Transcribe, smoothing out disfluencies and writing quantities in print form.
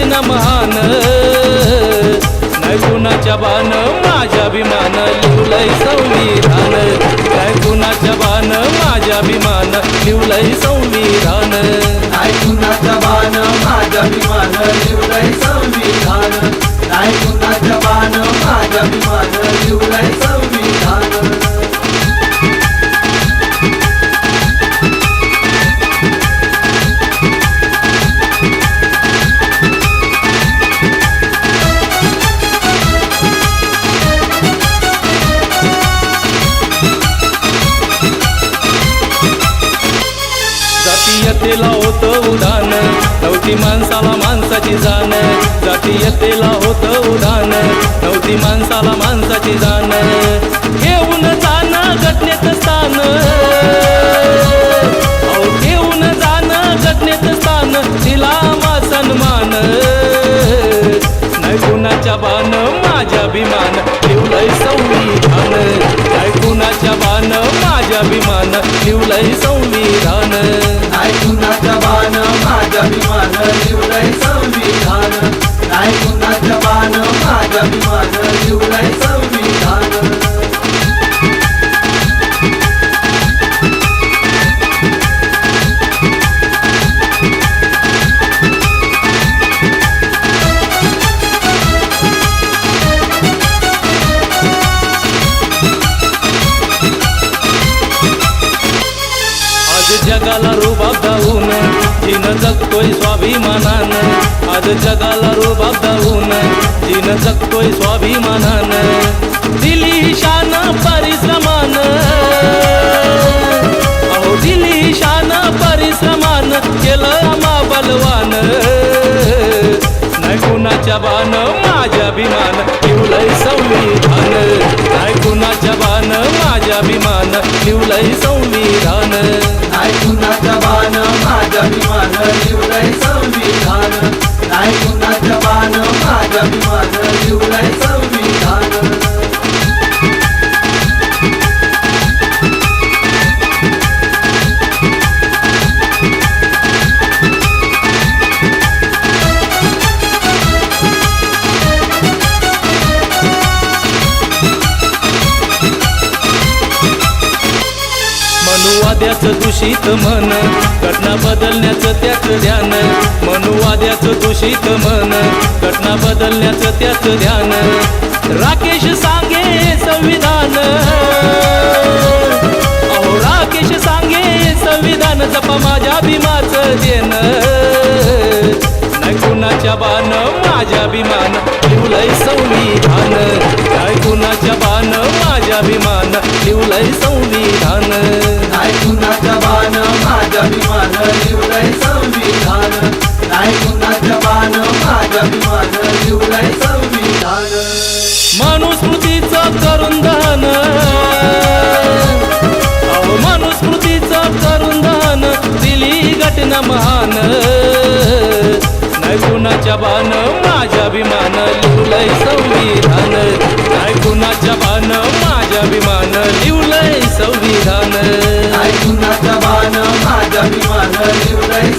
घटना महान नाही कुणाच्या बाण माझ्या अभिमान लिवलंय संविधान काय कुणाच्या बाण माझ्या अभिमान लिवलंय संविधान नाही कुणाच्या बाण माझ्या अभिमान लिवलंय संविधान नाही कुणाच्या बाण माझ्या अभिमान लिवलंय संविधान जातीयतेला होतं उधाण नव्हती माणसाला माणसाची जाण जातीयतेला होतं उधाण नव्हती माणसाला माणसाची जाण घेऊन जाणं घटनेत स्थान अहो घेऊन जाणं घटनेत स्थान दिला मा सन्मान नाही कुणाच्या बाण माझ्या अभिमान लिवलंय संविधान नाही कुणाच्या बाण माझ्या अभिमान लिवलंय संविधान नाही कुणाच्या बाण माझ्या अभिमान लिवलंय संविधान नाही कुणाच्या बाण माझ्या अभिमान लिवलंय संविधान जगाला रुबाब दावून जिनं जगतोय स्वाभिमानानं आज जगाला रुबाब दावून जिनं जगतोय स्वाभिमानानं दिली शान परिश्रमानं अहो दिली शान परिश्रमानं केलं आम्हा बलवान नाही कुणाच्या बाण माझ्या अभिमान लिवलंय संविधान नाही कुणाच्या बाण माझ्या अभिमान लिवलंय संविधान नाही कुणाच्या बाण माझ्या अभिमान लिवलंय संविधान नाही कुणाच्या बाण माझ्या अभिमान लिवलंय संविधान मनुवाद्याचं दूषित मन घटना बदलण्याचं त्याचं ध्यान मनुवाद्याचं दूषित मन घटना बदलण्याचं त्याचं ध्यान राकेश सांगे संविधान अहो राकेश सांगे संविधान जपा माझ्या भीमाचं देन नाही कुणाच्या बाण माझ्या अभिमान लिवलंय संविधान नाही कुणाच्या बाण माझ्या अभिमान लिवलंय संविधान नाही कुणाच्या बाण माझ्या अभिमान लिवलंय संविधान नाही कुणाच्या बाण माझ्या अभिमान लिवलंय संविधान मनुस्मृतीचं करून दान अहो मनुस्मृतीचं करून दान दिली घटना महान नाही कुणाच्या बाण माझ्या अभिमान लिवलंय संविधान नाही कुणाच्या बाण माझ्या अभिमान लिवलंय संविधान नाही कुणाच्या बाण माझ्या अभिमान लिवलंय